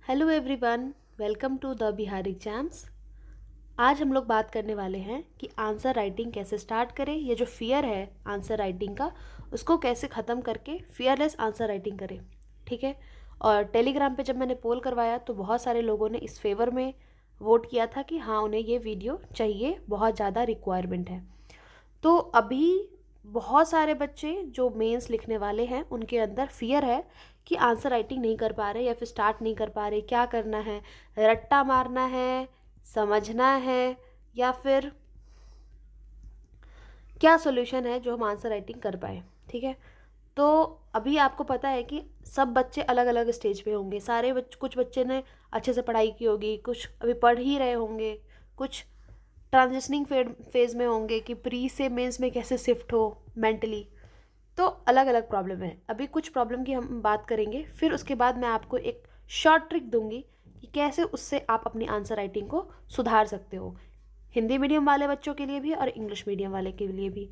Hello everyone, welcome to the Bihar exams. आज हम लोग बात करने वाले हैं कि आंसर राइटिंग कैसे स्टार्ट करें। ये जो फियर है आंसर राइटिंग का, उसको कैसे ख़त्म करके फियरलेस आंसर राइटिंग करें। ठीक है। और टेलीग्राम पे जब मैंने पोल करवाया तो बहुत सारे लोगों ने इस फेवर में वोट किया था कि हाँ, उन्हें ये वीडियो चाहिए, बहुत ज़्यादा रिक्वायरमेंट है। तो अभी बहुत सारे बच्चे जो मेंस लिखने वाले हैं उनके अंदर फियर है कि आंसर राइटिंग नहीं कर पा रहे या फिर स्टार्ट नहीं कर पा रहे। क्या करना है, रट्टा मारना है, समझना है, या फिर क्या सॉल्यूशन है जो हम आंसर राइटिंग कर पाए। ठीक है। तो अभी आपको पता है कि सब बच्चे अलग अलग स्टेज पे होंगे। कुछ बच्चे ने अच्छे से पढ़ाई की होगी, कुछ अभी पढ़ ही रहे होंगे, कुछ ट्रांजिशनिंग फेज में होंगे कि प्री से मेंस में कैसे शिफ्ट हो मेंटली। तो अलग अलग प्रॉब्लम है। अभी कुछ प्रॉब्लम की हम बात करेंगे, फिर उसके बाद मैं आपको एक शॉर्ट ट्रिक दूंगी कि कैसे उससे आप अपनी आंसर राइटिंग को सुधार सकते हो, हिंदी मीडियम वाले बच्चों के लिए भी और इंग्लिश मीडियम वाले के लिए भी।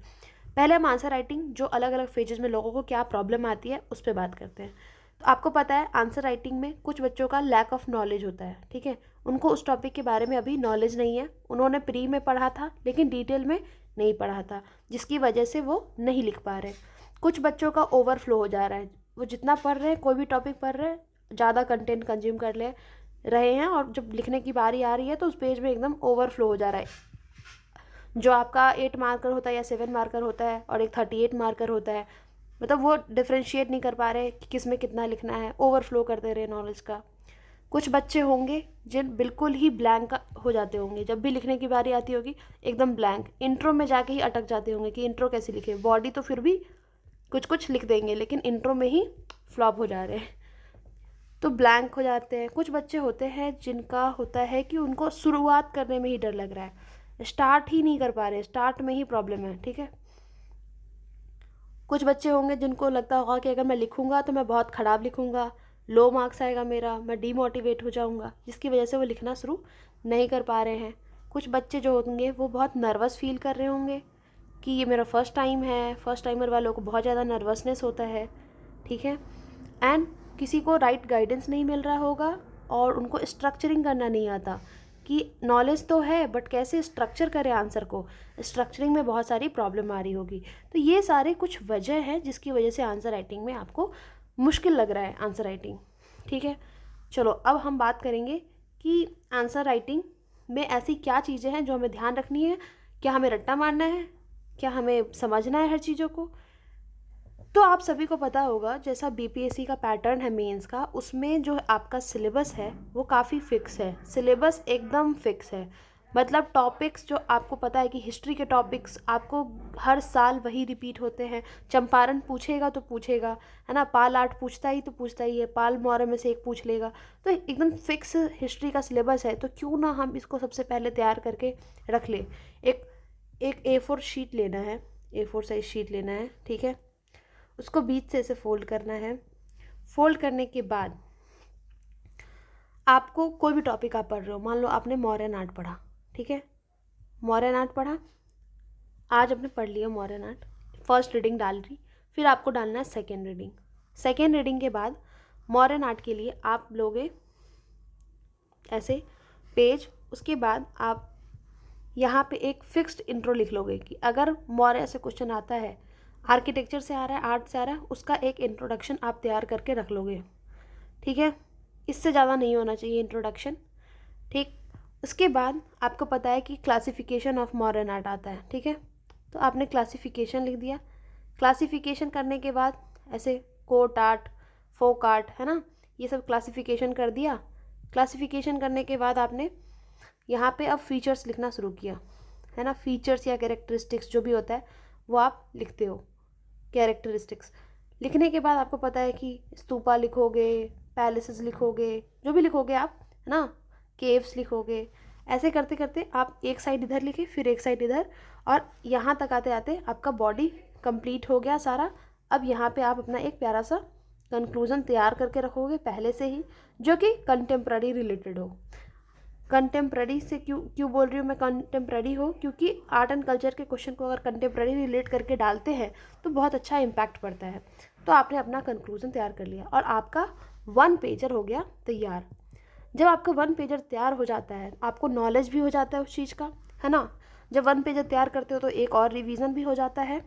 पहले हम आंसर राइटिंग जो अलग अलग फेजेस में लोगों को क्या प्रॉब्लम आती है उस पर बात करते हैं। तो आपको पता है आंसर राइटिंग में कुछ बच्चों का लैक ऑफ नॉलेज होता है। ठीक है। उनको उस टॉपिक के बारे में अभी नॉलेज नहीं है, उन्होंने प्री में पढ़ा था लेकिन डिटेल में नहीं पढ़ा था, जिसकी वजह से वो नहीं लिख पा रहे। कुछ बच्चों का ओवरफ्लो हो जा रहा है, वो जितना पढ़ रहे हैं, कोई भी टॉपिक पढ़ रहे हैं, ज़्यादा कंटेंट कंज्यूम कर ले रहे हैं और जब लिखने की बारी आ रही है तो उस पेज में एकदम ओवरफ्लो हो जा रहा है। जो आपका 8 मार्कर होता है या 7 मार्कर होता है और एक 38 मार्कर होता है, मतलब वो डिफ्रेंशिएट नहीं कर पा रहे कि किस में कितना लिखना है, ओवरफ्लो कर दे रहे नॉलेज का। कुछ बच्चे होंगे जिन बिल्कुल ही ब्लैंक हो जाते होंगे, जब भी लिखने की बारी आती होगी एकदम ब्लैंक, इंट्रो में जाके ही अटक जाते होंगे कि इंट्रो कैसे लिखे। बॉडी तो फिर भी कुछ कुछ लिख देंगे लेकिन इंट्रो में ही फ्लॉप हो जा रहे हैं, तो ब्लैंक हो जाते हैं। कुछ बच्चे होते हैं जिनका होता है कि उनको शुरुआत करने में ही डर लग रहा है, स्टार्ट ही नहीं कर पा रहे, स्टार्ट में ही प्रॉब्लम है। ठीक है। कुछ बच्चे होंगे जिनको लगता होगा कि अगर मैं लिखूंगा तो मैं बहुत ख़राब लिखूंगा, लो मार्क्स आएगा मेरा, मैं डीमोटिवेट हो जाऊंगा, जिसकी वजह से वो लिखना शुरू नहीं कर पा रहे हैं। कुछ बच्चे जो होंगे वो बहुत नर्वस फील कर रहे होंगे कि ये मेरा फर्स्ट टाइम है। फर्स्ट टाइमर वालों को बहुत ज़्यादा नर्वसनेस होता है। ठीक है। एंड किसी को राइट गाइडेंस नहीं मिल रहा होगा और उनको स्ट्रक्चरिंग करना नहीं आता कि नॉलेज तो है बट कैसे स्ट्रक्चर करें आंसर को, स्ट्रक्चरिंग में बहुत सारी प्रॉब्लम आ रही होगी। तो ये सारे कुछ वजह है जिसकी वजह से आंसर राइटिंग में आपको मुश्किल लग रहा है आंसर राइटिंग। ठीक है। चलो अब हम बात करेंगे कि आंसर राइटिंग में ऐसी क्या चीज़ें हैं जो हमें ध्यान रखनी है। क्या हमें रट्टा मारना है, क्या हमें समझना है हर चीज़ों को। तो आप सभी को पता होगा जैसा बीपीएससी का पैटर्न है मेंस का, उसमें जो आपका सिलेबस है वो काफ़ी फिक्स है। सिलेबस एकदम फिक्स है, मतलब टॉपिक्स जो आपको पता है कि हिस्ट्री के टॉपिक्स आपको हर साल वही रिपीट होते हैं। चंपारण पूछेगा तो पूछेगा, है ना, पाल आर्ट पूछता ही तो पूछता ही है, पाल मौर्य में से एक पूछ लेगा। तो एकदम फिक्स हिस्ट्री का सिलेबस है, तो क्यों ना हम इसको सबसे पहले तैयार करके रख लें। एक एक A4 शीट लेना है, A4 साइज शीट लेना है। ठीक है। उसको बीच से ऐसे फोल्ड करना है। फोल्ड करने के बाद आपको कोई भी टॉपिक आप पढ़ रहे हो, मान लो आपने मौर्यन आर्ट पढ़ा। ठीक है। मौर्यन आर्ट पढ़ा, आज आपने पढ़ लिया मौर्यन आर्ट, फर्स्ट रीडिंग डाल रही, फिर आपको डालना है सेकेंड रीडिंग। सेकेंड रीडिंग के बाद मौर्यन आर्ट के लिए आप लोगे ऐसे पेज, उसके बाद आप यहाँ पे एक फिक्स्ड इंट्रो लिख लोगे कि अगर मौर्य से क्वेश्चन आता है, आर्किटेक्चर से आ रहा है, आर्ट से आ रहा है, उसका एक इंट्रोडक्शन आप तैयार करके रख लोगे। ठीक है। इससे ज़्यादा नहीं होना चाहिए इंट्रोडक्शन। ठीक। उसके बाद आपको पता है कि क्लासिफिकेशन ऑफ मॉडर्न आर्ट आता है। ठीक है। तो आपने क्लासिफिकेशन लिख दिया। क्लासिफिकेशन करने के बाद ऐसे कोर्ट आर्ट, फोक आर्ट, है ना, ये सब क्लासिफिकेशन कर दिया। क्लासिफिकेशन करने के बाद आपने यहाँ पे अब फीचर्स लिखना शुरू किया, है ना, फीचर्स या कैरेक्टरिस्टिक्स जो भी होता है वो आप लिखते हो। कैरेक्टरिस्टिक्स लिखने के बाद आपको पता है कि स्तूपा लिखोगे, पैलेसेस लिखोगे, जो भी लिखोगे आप, है ना, केव्स लिखोगे। ऐसे करते करते आप एक साइड इधर लिखे, फिर एक साइड इधर, और यहाँ तक आते आते आपका बॉडी कंप्लीट हो गया सारा। अब यहाँ पे आप अपना एक प्यारा सा कंक्लूजन तैयार करके रखोगे पहले से ही, जो कि कंटेम्प्ररी रिलेटेड हो। कंटेम्प्ररी से क्यों क्यों बोल रही हूँ मैं कंटेम्प्ररी हो, क्योंकि आर्ट एंड कल्चर के क्वेश्चन को अगर कंटेम्प्ररी रिलेट करके डालते हैं तो बहुत अच्छा इम्पैक्ट पड़ता है। तो आपने अपना कंक्लूजन तैयार कर लिया और आपका 1 पेजर हो गया तैयार। जब आपका 1 पेजर तैयार हो जाता है, आपको नॉलेज भी हो जाता है उस चीज़ का, है ना। जब 1 पेजर तैयार करते हो तो एक और रिवीजन भी हो जाता है।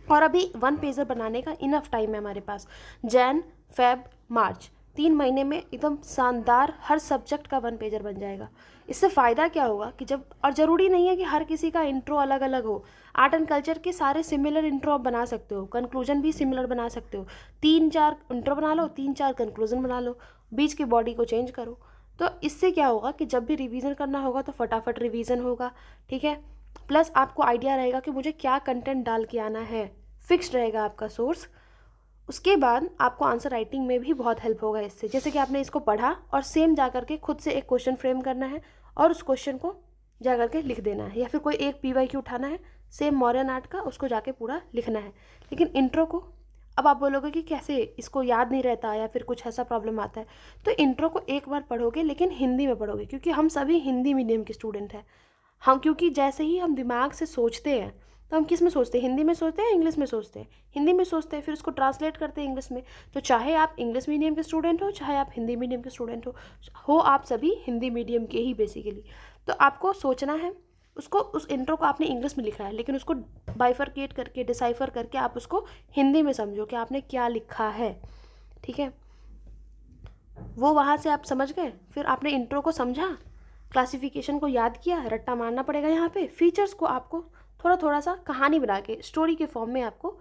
और अभी 1 पेजर बनाने का इनफ टाइम है हमारे पास। जैन, फेब, मार्च, 3 महीने में एकदम शानदार हर सब्जेक्ट का 1 पेजर बन जाएगा। इससे फ़ायदा क्या होगा कि जब, और ज़रूरी नहीं है कि हर किसी का इंट्रो अलग अलग हो। आर्ट एंड कल्चर के सारे सिमिलर इंट्रो आप बना सकते हो, कंक्लूजन भी सिमिलर बना सकते हो। 3-4 इंट्रो बना लो, 3-4 कंक्लूजन बना लो, बीच की बॉडी को चेंज करो। तो इससे क्या होगा कि जब भी रिवीजन करना होगा तो फटाफट रिवीजन होगा, ठीक है। प्लस आपको आइडिया रहेगा कि मुझे क्या कंटेंट डाल के आना है, फिक्स्ड रहेगा आपका सोर्स। उसके बाद आपको आंसर राइटिंग में भी बहुत हेल्प होगा इससे। जैसे कि आपने इसको पढ़ा और सेम जा करके खुद से एक क्वेश्चन फ्रेम करना है और उस क्वेश्चन को जा करके लिख देना है, या फिर कोई एक PYQ उठाना है सेम मॉडर्न आर्ट का, उसको जाके पूरा लिखना है। लेकिन इंट्रो को, अब आप बोलोगे कि कैसे इसको याद नहीं रहता या फिर कुछ ऐसा प्रॉब्लम आता है, तो इंट्रो को एक बार पढ़ोगे लेकिन हिंदी में पढ़ोगे, क्योंकि हम सभी हिंदी मीडियम के स्टूडेंट हैं। हम, क्योंकि जैसे ही हम दिमाग से सोचते हैं तो हम किस में सोचते हैं, हिंदी में सोचते हैं, इंग्लिश में सोचते हैं, हिंदी में सोचते हैं, फिर उसको ट्रांसलेट करते हैं इंग्लिश में। तो चाहे आप इंग्लिश मीडियम के स्टूडेंट हो, चाहे आप हिंदी मीडियम के स्टूडेंट हो आप सभी हिंदी मीडियम के ही बेसिकली। तो आपको सोचना है उसको, उस इंट्रो को आपने इंग्लिश में लिखा है लेकिन उसको बाइफरकेट करके, डिसाइफर करके आप उसको हिंदी में समझो कि आपने क्या लिखा है, ठीक है। वो वहाँ से आप समझ गए, फिर आपने इंट्रो को समझा, क्लासिफिकेशन को याद किया, रट्टा मारना पड़ेगा यहाँ पे, फीचर्स को आपको थोड़ा थोड़ा सा कहानी बना के स्टोरी के फॉर्म में आपको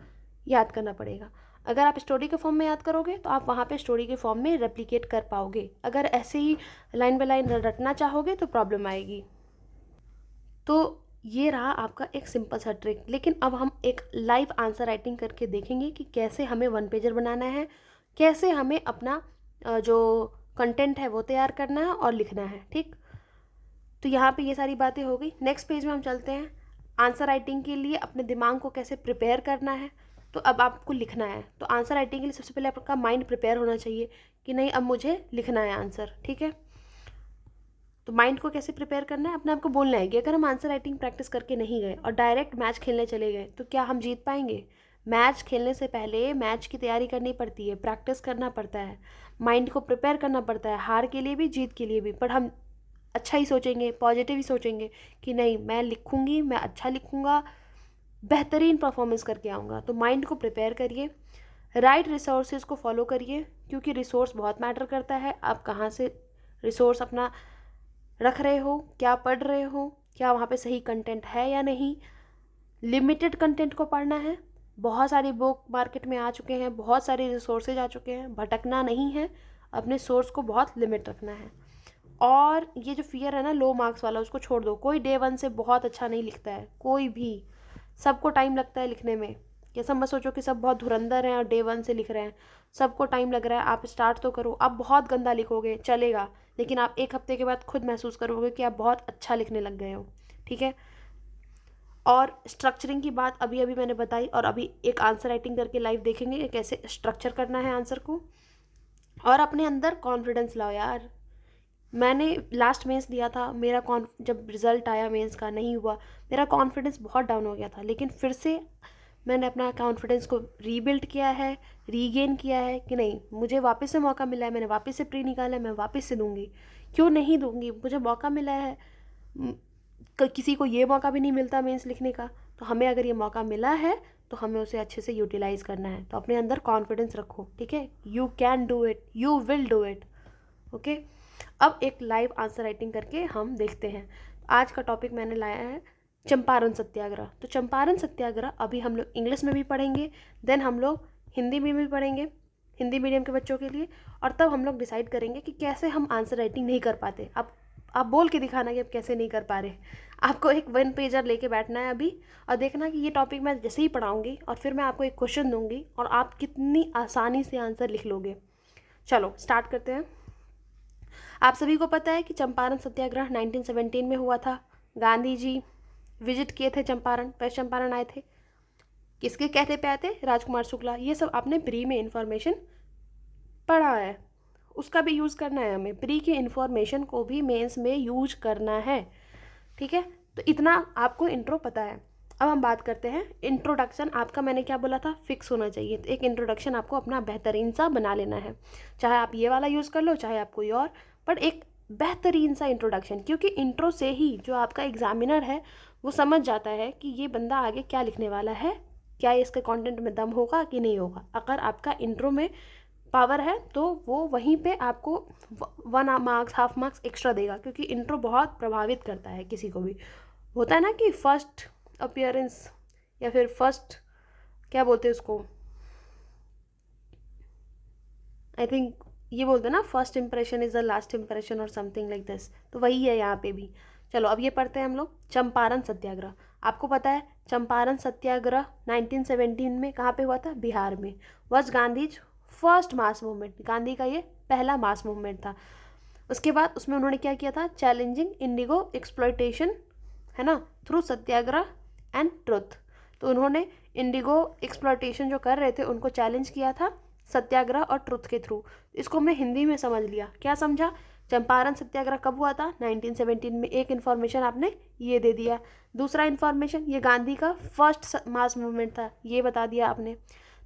याद करना पड़ेगा। अगर आप स्टोरी के फॉर्म में याद करोगे तो आप वहाँ पे स्टोरी के फॉर्म में रेप्लिकेट कर पाओगे। अगर ऐसे ही लाइन बाय लाइन रटना चाहोगे तो प्रॉब्लम आएगी। तो ये रहा आपका एक सिंपल सा ट्रिक। लेकिन अब हम एक लाइव आंसर राइटिंग करके देखेंगे कि कैसे हमें 1 पेजर बनाना है, कैसे हमें अपना जो कंटेंट है वो तैयार करना है और लिखना है, ठीक। तो यहाँ पे ये सारी बातें हो गई। नेक्स्ट पेज में हम चलते हैं, आंसर राइटिंग के लिए अपने दिमाग को कैसे प्रिपेयर करना है। तो अब आपको लिखना है, तो आंसर राइटिंग के लिए सबसे पहले आपका माइंड प्रिपेयर होना चाहिए कि नहीं अब मुझे लिखना है आंसर, ठीक है। तो माइंड को कैसे प्रिपेयर करना है, अपने आप को बोलना है कि अगर हम आंसर राइटिंग प्रैक्टिस करके नहीं गए और डायरेक्ट मैच खेलने चले गए तो क्या हम जीत पाएंगे। मैच खेलने से पहले मैच की तैयारी करनी पड़ती है, प्रैक्टिस करना पड़ता है, माइंड को प्रिपेयर करना पड़ता है, हार के लिए भी जीत के लिए भी। पर हम अच्छा ही सोचेंगे, पॉजिटिव ही सोचेंगे कि नहीं मैं लिखूँगी, मैं अच्छा लिखूँगा, बेहतरीन परफॉर्मेंस करके आऊँगा। तो माइंड को प्रिपेयर करिए, राइट रिसोर्सेज को फॉलो करिए, क्योंकि रिसोर्स बहुत मैटर करता है। आप कहाँ से रिसोर्स अपना रख रहे हो, क्या पढ़ रहे हो, क्या वहाँ पे सही कंटेंट है या नहीं। लिमिटेड कंटेंट को पढ़ना है, बहुत सारी बुक मार्केट में आ चुके हैं, बहुत सारे रिसोर्सेज आ चुके हैं, भटकना नहीं है, अपने सोर्स को बहुत लिमिट रखना है। और ये जो फियर है ना लो मार्क्स वाला, उसको छोड़ दो। कोई डे 1 से बहुत अच्छा नहीं लिखता है, कोई भी, सबको टाइम लगता है लिखने में। ये सब मत सोचो कि सब बहुत धुरंधर हैं और डे 1 से लिख रहे हैं, सबको टाइम लग रहा है। आप स्टार्ट तो करो, आप बहुत गंदा लिखोगे चलेगा, लेकिन आप 1 हफ्ते के बाद खुद महसूस करोगे कि आप बहुत अच्छा लिखने लग गए हो, ठीक है। और स्ट्रक्चरिंग की बात अभी अभी मैंने बताई, और अभी एक आंसर राइटिंग करके लाइव देखेंगे कि कैसे स्ट्रक्चर करना है आंसर को। और अपने अंदर कॉन्फिडेंस लाओ यार। मैंने लास्ट मेंस दिया था, मेरा जब रिज़ल्ट आया मेंस का नहीं हुआ, मेरा कॉन्फिडेंस बहुत डाउन हो गया था, लेकिन फिर से मैंने अपना कॉन्फिडेंस को रीबिल्ड किया है, रीगेन किया है कि नहीं मुझे वापस से मौका मिला है, मैंने वापस से प्री निकाला है, मैं वापस से दूंगी, क्यों नहीं दूंगी, मुझे मौका मिला है। किसी को ये मौका भी नहीं मिलता मेंस लिखने का, तो हमें अगर ये मौका मिला है तो हमें उसे अच्छे से यूटिलाइज़ करना है। तो अपने अंदर कॉन्फिडेंस रखो, ठीक है। You can do it, you will do it, okay. अब एक लाइव आंसर राइटिंग करके हम देखते हैं। आज का टॉपिक मैंने लाया है चंपारण सत्याग्रह। तो चंपारण सत्याग्रह अभी हम लोग इंग्लिश में भी पढ़ेंगे, देन हम लोग हिंदी में भी पढ़ेंगे, हिंदी मीडियम के बच्चों के लिए। और तब हम लोग डिसाइड करेंगे कि कैसे हम आंसर राइटिंग नहीं कर पाते। अब आप बोल के दिखाना कि आप कैसे नहीं कर पा रहे। आपको एक 1 पेजर लेके बैठना है अभी और देखना कि ये टॉपिक मैं जैसे ही पढ़ाऊँगी और फिर मैं आपको एक क्वेश्चन दूँगी और आप कितनी आसानी से आंसर लिख लोगे। चलो स्टार्ट करते हैं। आप सभी को पता है कि चंपारण सत्याग्रह 1917 में हुआ था। गांधी जी विजिट किए थे चंपारण, वेस्ट चंपारण आए थे। किसके कहने पे आए थे, राजकुमार शुक्ला। ये सब आपने प्री में इन्फॉर्मेशन पढ़ा है, उसका भी यूज़ करना है हमें। प्री के इन्फॉर्मेशन को भी मेंस में यूज करना है, ठीक है। तो इतना आपको इंट्रो पता है। अब हम बात करते हैं इंट्रोडक्शन। आपका मैंने क्या बोला था, फिक्स होना चाहिए। तो एक इंट्रोडक्शन आपको अपना बेहतरीन सा बना लेना है, चाहे आप ये वाला यूज़ कर लो, चाहे आप कोई और। बट एक बेहतरीन सा इंट्रोडक्शन, क्योंकि इंट्रो से ही जो आपका एग्जामिनर है वो समझ जाता है कि ये बंदा आगे क्या लिखने वाला है, क्या इसके कंटेंट में दम होगा कि नहीं होगा। अगर आपका इंट्रो में पावर है तो वो वहीं पे आपको 1 मार्क्स, हाफ मार्क्स एक्स्ट्रा देगा, क्योंकि इंट्रो बहुत प्रभावित करता है किसी को भी। होता है ना कि फर्स्ट अपीयरेंस या फिर फर्स्ट, क्या बोलते हैं उसको, आई थिंक ये बोलते हैं ना, first impression is the last impression और समथिंग लाइक दिस। तो वही है यहाँ पे भी। चलो अब ये पढ़ते हैं हम लोग चंपारण सत्याग्रह। आपको पता है चंपारण सत्याग्रह 1917 में कहाँ पे हुआ था? बिहार में। Was Gandhi's first mass movement, Gandhi का ये पहला मास मूवमेंट था। उसके बाद उसमें उन्होंने क्या किया था? चैलेंजिंग इंडिगो एक्सप्लॉयटेशन, है ना, थ्रू सत्याग्रह एंड ट्रुथ। तो उन्होंने इंडिगो एक्सप्लॉयटेशन जो कर रहे थे उनको चैलेंज किया था सत्याग्रह और ट्रुथ के थ्रू। इसको हमने हिंदी में समझ लिया। क्या समझा? चंपारण सत्याग्रह कब हुआ था? 1917 में। एक इन्फॉर्मेशन आपने ये दे दिया। दूसरा इन्फॉर्मेशन, ये गांधी का फर्स्ट मास मूवमेंट था, ये बता दिया आपने।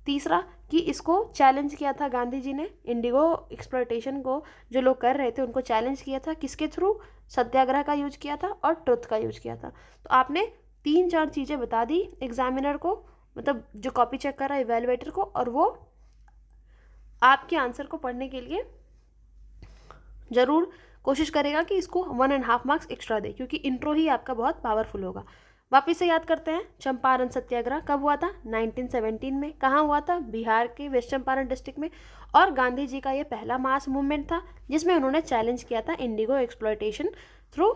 तीसरा कि इसको चैलेंज किया था गांधी जी ने, इंडिगो एक्सप्लॉयटेशन को जो लोग कर रहे थे उनको चैलेंज किया था, किसके थ्रू? सत्याग्रह का यूज किया था और ट्रुथ का यूज किया था। तो आपने 3-4 चीज़ें बता दी एग्जामिनर को, मतलब जो कॉपी चेक कर रहा है इवेलुएटर को, और वो आपके आंसर को पढ़ने के लिए ज़रूर कोशिश करेगा कि इसको 1.5 मार्क्स एक्स्ट्रा दे, क्योंकि इंट्रो ही आपका बहुत पावरफुल होगा। वापिस से याद करते हैं, चंपारण सत्याग्रह कब हुआ था? 1917 में। कहाँ हुआ था? बिहार के वेस्ट चंपारण डिस्ट्रिक्ट में। और गांधी जी का ये पहला मास मूवमेंट था जिसमें उन्होंने चैलेंज किया था Indigo exploitation through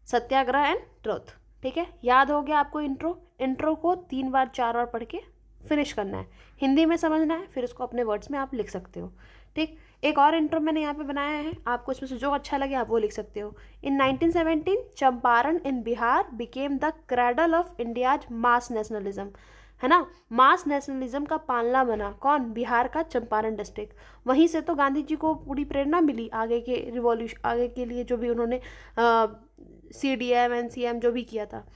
Satyagraha and truth. ठीक है, याद हो गया आपको इंट्रो। इंट्रो को 3 बार 4 बार पढ़ के फिनिश करना है, हिंदी में समझना है, फिर उसको अपने वर्ड्स में आप लिख सकते हो। ठीक, एक और इंट्रो मैंने यहाँ पे बनाया है, आपको इसमें से जो अच्छा लगे आप वो लिख सकते हो। In 1917 Champaran in Bihar became the cradle of India's mass nationalism, है ना। मास नेशनलिज्म का पालना बना कौन? बिहार का चंपारण डिस्ट्रिक्ट। वहीं से तो गांधी जी को पूरी प्रेरणा मिली आगे के रिवॉल्यूशन, आगे के लिए जो भी उन्होंने CDM NCM जो भी किया था।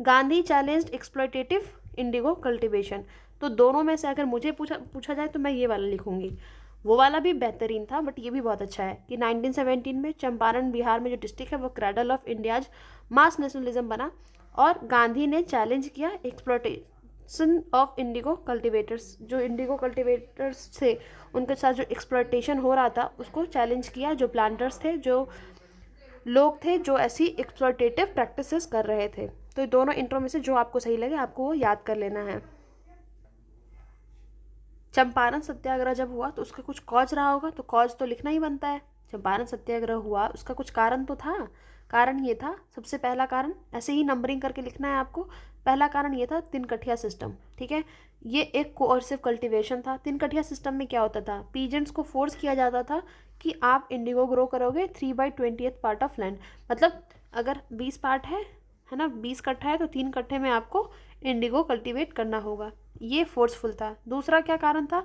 Gandhi challenged exploitative Indigo cultivation. तो दोनों में से अगर मुझे पूछा जाए तो मैं ये वाला लिखूंगी। वो वाला भी बेहतरीन था बट ये भी बहुत अच्छा है कि 1917 में चंपारण बिहार में जो डिस्ट्रिक्ट है वो cradle of India's mass nationalism बना, और गांधी ने चैलेंज किया एक्सप्लॉयटेशन ऑफ इंडिगो कल्टिवेटर्स। जो इंडिगो कल्टिवेटर्स थे उनके साथ जो एक्सप्लॉयटेशन हो रहा था उसको चैलेंज किया, जो प्लांटर्स थे, जो लोग थे जो ऐसी एक्सप्लॉयटेटिव प्रैक्टिसेस कर रहे थे। तो ये दोनों इंट्रो में से जो आपको सही लगे आपको वो याद कर लेना है। चंपारण सत्याग्रह जब हुआ तो उसका कुछ कॉज रहा होगा, तो कॉज तो लिखना ही बनता है। चंपारण सत्याग्रह हुआ उसका कुछ कारण तो था। कारण ये था, सबसे पहला कारण, ऐसे ही नंबरिंग करके लिखना है आपको। पहला कारण ये था तिनकठिया सिस्टम। ठीक है, ये एक कोऑर्सिव कल्टीवेशन था। तिनकठिया सिस्टम में क्या होता था? पीजेंट्स को फोर्स किया जाता था कि आप इंडिगो ग्रो करोगे 3/20th पार्ट ऑफ लैंड। मतलब अगर 20 पार्ट है ना, 20 कट्ठा है तो 3 कट्ठे में आपको इंडिगो कल्टीवेट करना होगा। ये फोर्सफुल था। दूसरा क्या कारण था?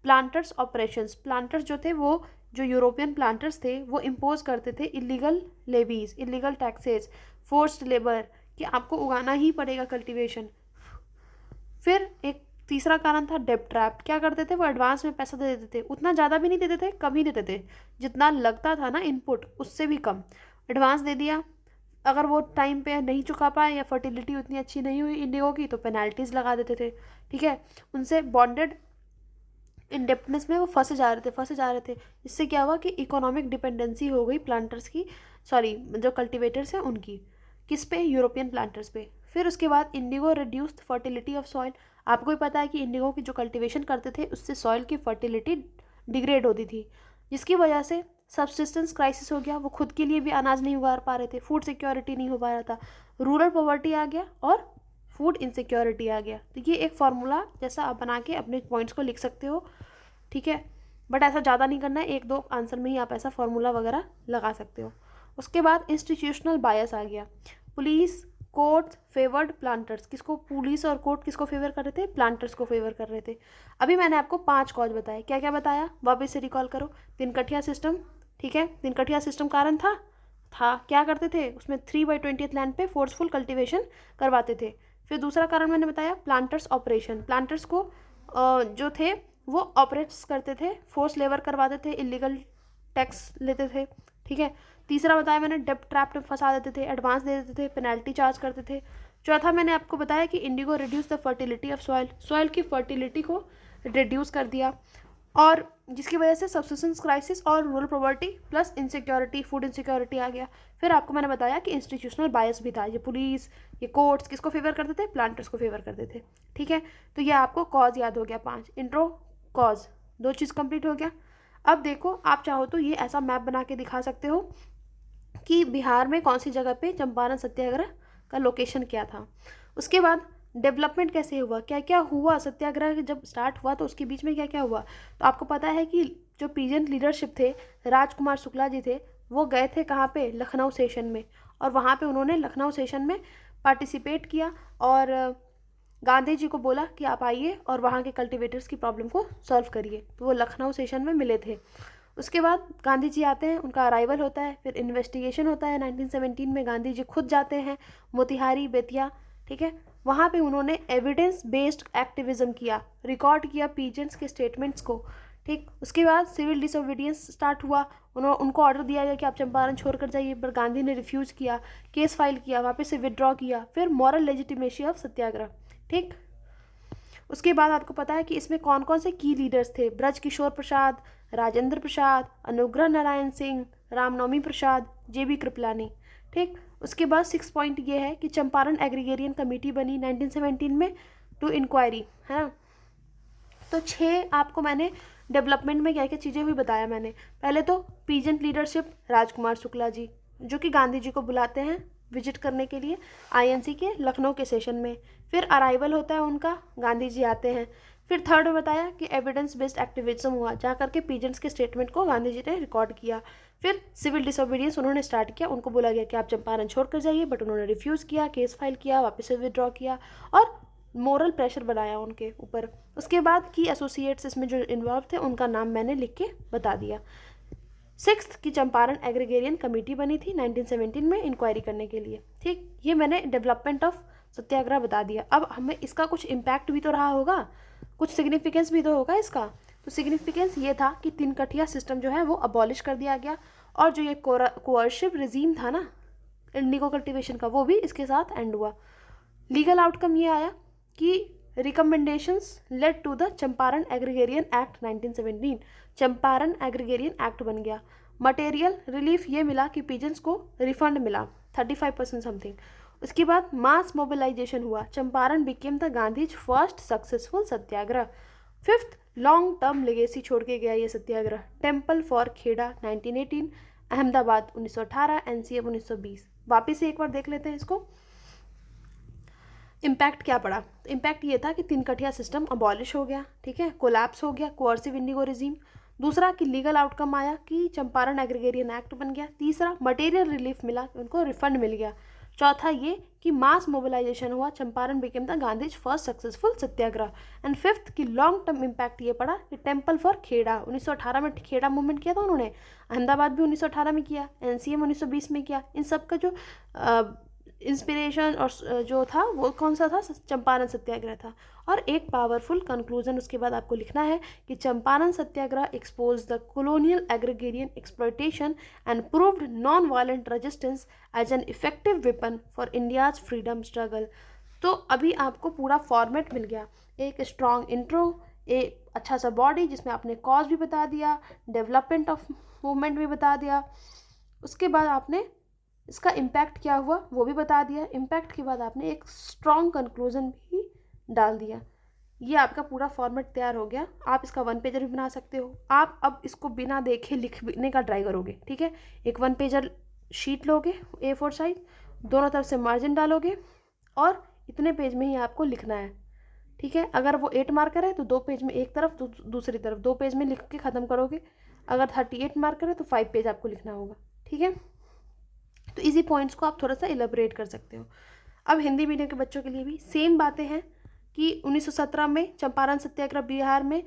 Planters operations. प्लांटर्स जो थे वो, जो यूरोपियन प्लांटर्स थे वो इम्पोज करते थे illegal levies, illegal taxes, forced labour, कि आपको उगाना ही पड़ेगा कल्टीवेशन। फिर एक तीसरा कारण था डेब्ट ट्रैप। क्या करते थे? वो एडवांस में पैसा दे देते थे, उतना ज़्यादा भी नहीं देते थे, कम ही देते थे, जितना लगता था ना इनपुट उससे भी कम एडवांस दे दिया। अगर वो टाइम पे नहीं चुका पाए या फर्टिलिटी उतनी अच्छी नहीं हुई इंडिगो की तो पेनल्टीज लगा देते थे। ठीक है, उनसे बॉन्डेड इंडेप्टनेस में वो फंसे जा रहे थे। इससे क्या हुआ कि इकोनॉमिक डिपेंडेंसी हो गई प्लांटर्स की, सॉरी जो कल्टिवेटर्स हैं उनकी, किस पे? यूरोपियन प्लांटर्स पे। फिर उसके बाद Indigo reduced fertility of soil. आपको भी पता है कि इंडिगो की जो कल्टिवेशन करते थे उससे सॉइल की फर्टिलिटी डिग्रेड होती थी, जिसकी वजह से सब्सिस्टेंस क्राइसिस हो गया। वो खुद के लिए भी अनाज नहीं उगा पा रहे थे, फूड सिक्योरिटी नहीं हो पा रहा था, रूरल पॉवर्टी आ गया और फूड इनसिक्योरिटी आ गया। तो ये एक फार्मूला जैसा आप बना के अपने पॉइंट्स को लिख सकते हो। ठीक है, बट ऐसा ज़्यादा नहीं करना है, 1-2 आंसर में ही आप ऐसा फार्मूला वगैरह लगा सकते हो। उसके बाद इंस्टीट्यूशनल बायस आ गया। Police court favoured planters. किसको? पुलिस और कोर्ट किसको फेवर कर रहे थे? प्लांटर्स को फेवर कर रहे थे। अभी मैंने आपको 5 कॉज बताए। क्या क्या बताया? वापस से रिकॉल करो। तिनकठिया सिस्टम, ठीक है, तिनकठिया सिस्टम कारण था क्या करते थे उसमें 3/20th लैंड पे फोर्सफुल कल्टीवेशन करवाते थे। फिर दूसरा कारण मैंने बताया प्लांटर्स ऑपरेशन। प्लांटर्स को जो थे वो ऑपरेट्स करते थे, फोर्स लेबर करवाते थे, इलीगल टैक्स लेते थे। ठीक है। तीसरा बताया मैंने, डेब्ट ट्रैप में फंसा देते थे, एडवांस दे देते थे, पेनल्टी चार्ज करते थे। चौथा मैंने आपको बताया कि indigo reduce the fertility of soil, soil की फर्टिलिटी को रिड्यूस कर दिया, और जिसकी वजह से सब्सिस्टेंस क्राइसिस और rural poverty plus insecurity, food insecurity आ गया। फिर आपको मैंने बताया कि इंस्टीट्यूशनल बायस भी था, ये पुलिस, ये कोर्ट्स किसको फेवर करते थे, प्लांटर्स को फेवर करते थे। ठीक है, तो ये आपको कॉज याद हो गया 5, इंट्रो कॉज, 2 चीज़ कंप्लीट हो गया। अब देखो, आप चाहो तो ये ऐसा मैप बना के दिखा सकते हो कि बिहार में कौन सी जगह पे चंपारण सत्याग्रह का लोकेशन क्या था। उसके बाद डेवलपमेंट कैसे हुआ, क्या क्या हुआ, सत्याग्रह जब स्टार्ट हुआ तो उसके बीच में क्या क्या हुआ। तो आपको पता है कि जो पीजेंट लीडरशिप थे, राजकुमार शुक्ला जी थे, वो गए थे कहाँ पे, लखनऊ सेशन में, और वहाँ पे उन्होंने लखनऊ सेशन में पार्टिसिपेट किया और गांधी जी को बोला कि आप आइए और वहाँ के कल्टिवेटर्स की प्रॉब्लम को सॉल्व करिए। तो वो लखनऊ सेशन में मिले थे। उसके बाद गांधी जी आते हैं, उनका अराइवल होता है, फिर इन्वेस्टिगेशन होता है 1917 में। गांधी जी खुद जाते हैं मोतिहारी, बेतिया, ठीक है। वहाँ पे उन्होंने एविडेंस बेस्ड एक्टिविज्म किया, रिकॉर्ड किया पीजेंट्स के स्टेटमेंट्स को, ठीक। उसके बाद सिविल डिसोबीडियंस स्टार्ट हुआ, उनको ऑर्डर दिया गया कि आप चंपारण छोड़ कर जाइए, पर गांधी ने रिफ्यूज़ किया, केस फाइल किया, वापस से विदड्रॉ किया। फिर मॉरल लेजिटिमेसी ऑफ सत्याग्रह, ठीक। उसके बाद आपको पता है कि इसमें कौन कौन से की लीडर्स थे, ब्रज किशोर प्रसाद, राजेंद्र प्रसाद, अनुग्रह नारायण सिंह, रामनवमी प्रसाद, JB कृपलानी, ठीक। उसके बाद 6 पॉइंट ये है कि चंपारण एग्रीगेरियन कमेटी बनी 1917 में टू इंक्वायरी, है ना। तो 6 आपको मैंने डेवलपमेंट में क्या क्या चीज़ें हुई बताया मैंने। पहले तो पीजेंट लीडरशिप, राजकुमार शुक्ला जी जो कि गांधी जी को बुलाते हैं विजिट करने के लिए INC के लखनऊ के सेशन में। फिर अराइवल होता है उनका, गांधी जी आते हैं। फिर थर्ड में बताया कि एविडेंस बेस्ड एक्टिविज्म हुआ, जा करके पीजेंट्स के स्टेटमेंट को गांधी जी ने रिकॉर्ड किया। फिर सिविल डिसोबीडियंस उन्होंने स्टार्ट किया, उनको बोला गया कि आप चंपारण छोड़ कर जाइए, बट उन्होंने रिफ्यूज़ किया, केस फाइल किया, वापस से विदड्रॉ किया और मोरल प्रेशर बनाया उनके ऊपर। उसके बाद की एसोसिएट्स इसमें जो इन्वॉल्व थे उनका नाम मैंने लिख के बता दिया। 6th की चंपारण एग्रीगेरियन कमेटी बनी थी 1917 में इंक्वायरी करने के लिए, ठीक। ये मैंने डेवलपमेंट ऑफ सत्याग्रह बता दिया। अब हमें इसका कुछ इम्पैक्ट भी तो रहा होगा, कुछ सिग्निफिकेंस भी तो होगा इसका। तो सिग्निफिकेंस ये था कि 3 कठिया सिस्टम जो है वो अबॉलिश कर दिया गया, और जो ये कोअर्सिव रिजीम था ना इंडिगो कल्टिवेशन का, वो भी इसके साथ एंड हुआ। लीगल आउटकम ये आया कि recommendations led to the Champaran agrarian act 1917, Champaran agrarian act बन गया। मटेरियल रिलीफ ये मिला कि पीजेंट्स को रिफंड मिला 35% समथिंग। उसके बाद मास मोबिलाइजेशन हुआ, Champaran became the Gandhi's first successful satyagraha. 5th long term legacy छोड़ के गया ये satyagraha, temple for Kheda 1918, Ahmedabad 1918, NCM 1920। वापिस से एक बार देख लेते हैं इसको, इम्पैक्ट क्या पड़ा। तो इम्पैक्ट ये था कि 3 कठिया सिस्टम अबॉलिश हो गया, ठीक है, कोलैप्स हो गया, कोअर्सिव इंडिगो रिजीम। दूसरा कि लीगल आउटकम आया कि चंपारण एग्रीगेरियन एक्ट बन गया। तीसरा मटेरियल रिलीफ मिला, उनको रिफंड मिल गया। चौथा ये कि मास मोबिलाइजेशन हुआ, Champaran became the Gandhi's first successful Satyagraha. And 5th की लॉन्ग टर्म इम्पैक्ट ये पड़ा कि टेम्पल फॉर खेड़ा 1918 में खेड़ा मूवमेंट किया था उन्होंने, अहमदाबाद भी 1918 में किया, NCM 1920 में किया। इन सब का जो इंस्पिरेशन और जो था वो कौन सा था, चंपारण सत्याग्रह था। और एक पावरफुल कंक्लूजन उसके बाद आपको लिखना है कि Champaran satyagraha expose the colonial agrarian exploitation and proved non violent resistance as an effective weapon for India's freedom struggle. तो अभी आपको पूरा फॉर्मेट मिल गया, एक स्ट्रॉन्ग इंट्रो, एक अच्छा सा बॉडी जिसमें आपने कॉज भी बता दिया, डेवलपमेंट ऑफ मूवमेंट भी बता दिया, उसके बाद आपने इसका इम्पैक्ट क्या हुआ वो भी बता दिया। इम्पैक्ट के बाद आपने एक स्ट्रॉन्ग कंक्लूजन भी डाल दिया। ये आपका पूरा फॉर्मेट तैयार हो गया। आप इसका 1 पेजर भी बना सकते हो। आप अब इसको बिना देखे लिखने का ट्राई करोगे, ठीक है। एक 1 पेजर शीट लोगे A4 साइज, दोनों तरफ से मार्जिन डालोगे और इतने पेज में ही आपको लिखना है, ठीक है। अगर वो 8 मार्कर है तो 2 पेज में एक तरफ, दूसरी तरफ 2 पेज में लिख के ख़त्म करोगे। अगर 38 मार्कर है तो 5 पेज आपको लिखना होगा, ठीक है। तो इसी पॉइंट्स को आप थोड़ा सा इलेबोरेट कर सकते हो। अब हिंदी मीडियम के बच्चों के लिए भी सेम बातें हैं कि 1917 में चंपारण सत्याग्रह बिहार में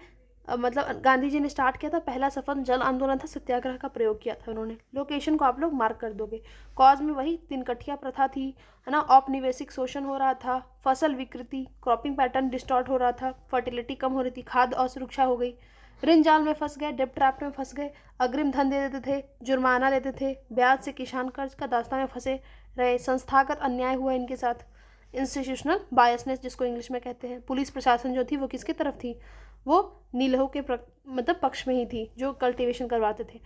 मतलब गांधी जी ने स्टार्ट किया था। पहला सफल जल आंदोलन था, सत्याग्रह का प्रयोग किया था उन्होंने। लोकेशन को आप लोग मार्क कर दोगे। कॉज में वही 3 कठिया प्रथा थी, है ना। औपनिवेशिक शोषण हो रहा था, फसल विकृति, क्रॉपिंग पैटर्न डिस्टॉर्ट हो रहा था, फर्टिलिटी कम हो रही थी, खाद्य असुरक्षा हो गई, ऋण जाल में फंस गए, डेब्ट ट्रैप में फंस गए, अग्रिम धन दे देते थे, जुर्माना लेते थे, ब्याज से किसान कर्ज का दास्तां में फंसे रहे, संस्थागत अन्याय हुआ इनके साथ, इंस्टीट्यूशनल बायसनेस जिसको इंग्लिश में कहते हैं। पुलिस प्रशासन जो थी वो किसकी तरफ थी, वो नीलहो के मतलब पक्ष में ही थी, जो कल्टीवेशन करवाते थे।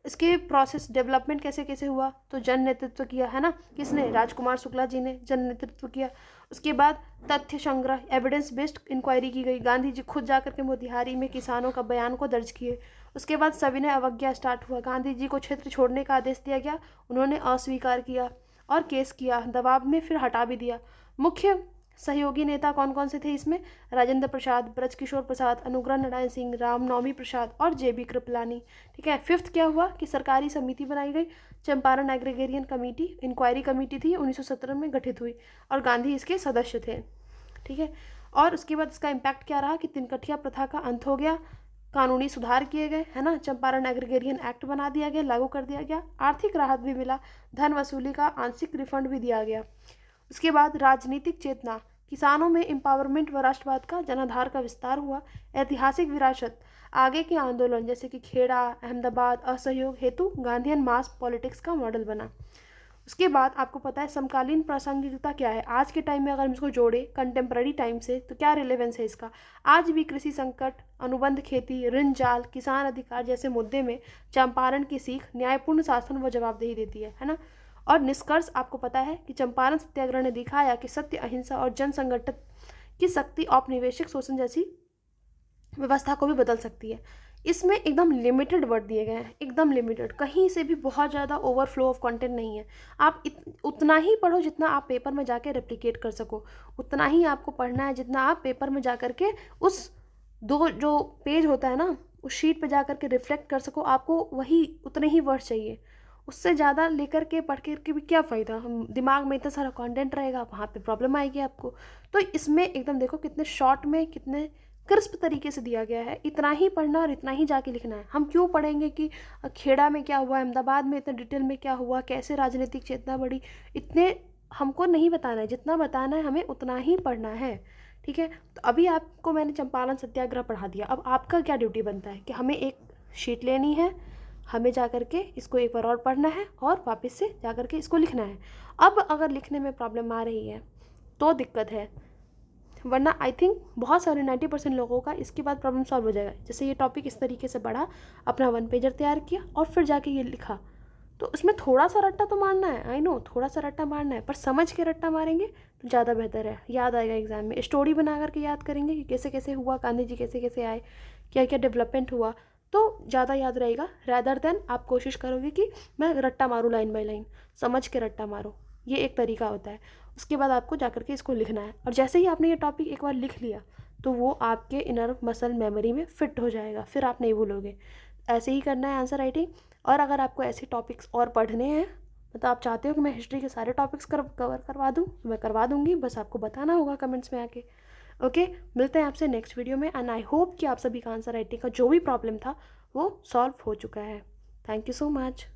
इसके प्रोसेस डेवलपमेंट कैसे कैसे हुआ, तो जन नेतृत्व किया है ना, किसने, राजकुमार शुक्ला जी ने जन नेतृत्व किया। उसके बाद तथ्य संग्रह, एविडेंस बेस्ड इंक्वायरी की गई, गांधी जी खुद जाकर के मोतिहारी में किसानों का बयान को दर्ज किए। उसके बाद सविनय अवज्ञा स्टार्ट हुआ, गांधी जी को क्षेत्र छोड़ने का आदेश दिया गया, उन्होंने अस्वीकार किया और केस किया, दबाव में फिर हटा भी दिया। मुख्य सहयोगी नेता कौन कौन से थे इसमें, राजेंद्र प्रसाद, ब्रजकिशोर प्रसाद, अनुग्रह नारायण सिंह, रामनवमी प्रसाद और जेबी कृपलानी। ठीक है। फिफ्थ क्या हुआ कि सरकारी समिति बनाई गई, Champaran agrarian committee, inquiry committee थी, 1917 में गठित हुई और गांधी इसके सदस्य थे। ठीक है। और उसके बाद इसका इम्पैक्ट क्या रहा कि तिनकठिया प्रथा का अंत हो गया, कानूनी सुधार किए गए, है ना, चंपारण एग्रीगेरियन एक्ट बना दिया गया, लागू कर दिया गया, आर्थिक राहत भी मिला, धन वसूली का आंशिक रिफंड भी दिया गया। उसके बाद राजनीतिक चेतना, किसानों में एम्पावरमेंट व राष्ट्रवाद का जनाधार का विस्तार हुआ, ऐतिहासिक विरासत, आगे के आंदोलन जैसे कि खेड़ा, अहमदाबाद, असहयोग हेतु गांधीयन मास पॉलिटिक्स का मॉडल बना। उसके बाद आपको पता है समकालीन प्रासंगिकता क्या है, आज के टाइम में अगर हम इसको जोड़े कंटेम्प्रेरी टाइम से तो क्या रिलेवेंस है इसका। आज भी कृषि संकट, अनुबंध खेती, ऋण जाल, किसान अधिकार जैसे मुद्दे में चंपारण की सीख न्यायपूर्ण शासन व जवाबदेही देती है ना। और निष्कर्ष आपको पता है कि चंपारण सत्याग्रह ने दिखाया कि सत्य, अहिंसा और जन संगठन की शक्ति औपनिवेशिक शोषण जैसी व्यवस्था को भी बदल सकती है। इसमें एकदम लिमिटेड वर्ड दिए गए हैं, एकदम लिमिटेड, कहीं से भी बहुत ज़्यादा ओवरफ्लो ऑफ कंटेंट नहीं है। आप उतना ही पढ़ो जितना आप पेपर में जाके रेप्लिकेट कर सको, उतना ही आपको पढ़ना है जितना आप पेपर में जा के उस दो जो पेज होता है ना उस शीट पे जा के रिफ्लेक्ट कर सको। आपको वही उतने ही वर्ड चाहिए, उससे ज़्यादा लेकर के पढ़ के भी क्या फ़ायदा। हम दिमाग में इतना सारा कंटेंट रहेगा, वहाँ पे प्रॉब्लम आएगी आपको। तो इसमें एकदम देखो कितने शॉर्ट में कितने क्रिस्प तरीके से दिया गया है, इतना ही पढ़ना और इतना ही जाके लिखना है। हम क्यों पढ़ेंगे कि खेड़ा में क्या हुआ, अहमदाबाद में इतने डिटेल में क्या हुआ, कैसे राजनीतिक चेतना बढ़ी, इतने हमको नहीं बताना है। जितना बताना है हमें उतना ही पढ़ना है। ठीक है। तो अभी आपको मैंने चंपारण सत्याग्रह पढ़ा दिया, अब आपका क्या ड्यूटी बनता है कि हमें एक शीट लेनी है, हमें जा कर के इसको एक बार और पढ़ना है और वापस से जा कर के इसको लिखना है। अब अगर लिखने में प्रॉब्लम आ रही है तो दिक्कत है, वरना आई थिंक बहुत सारे 90% लोगों का इसके बाद प्रॉब्लम सॉल्व हो जाएगा। जैसे ये टॉपिक इस तरीके से बढ़ा, अपना 1 पेजर तैयार किया और फिर जाके ये लिखा, तो उसमें थोड़ा सा रट्टा तो मारना है, आई नो थोड़ा सा रट्टा मारना है, पर समझ के रट्टा मारेंगे तो ज़्यादा बेहतर है, याद आएगा एग्जाम में। स्टोरी बना करके याद करेंगे कि कैसे कैसे हुआ, गांधी जी कैसे कैसे आए, क्या क्या डेवलपमेंट हुआ, तो ज़्यादा याद रहेगा रैदर देन आप कोशिश करोगे कि मैं रट्टा मारूँ लाइन बाय लाइन। समझ के रट्टा मारो, ये एक तरीका होता है। उसके बाद आपको जा करके इसको लिखना है, और जैसे ही आपने ये टॉपिक एक बार लिख लिया तो वो आपके इनर मसल मेमोरी में फिट हो जाएगा, फिर आप नहीं भूलोगे। ऐसे ही करना है आंसर राइटिंग। और अगर आपको ऐसे टॉपिक्स और पढ़ने हैं, मतलब आप चाहते हो कि मैं हिस्ट्री के सारे टॉपिक्स कवर करवा दूँ, मैं करवा दूँगी, बस आपको बताना होगा कमेंट्स में आके। ओके, मिलते हैं आपसे नेक्स्ट वीडियो में, एंड आई होप कि आप सभी का आंसर राइटिंग का जो भी प्रॉब्लम था वो सॉल्व हो चुका है। Thank you so much.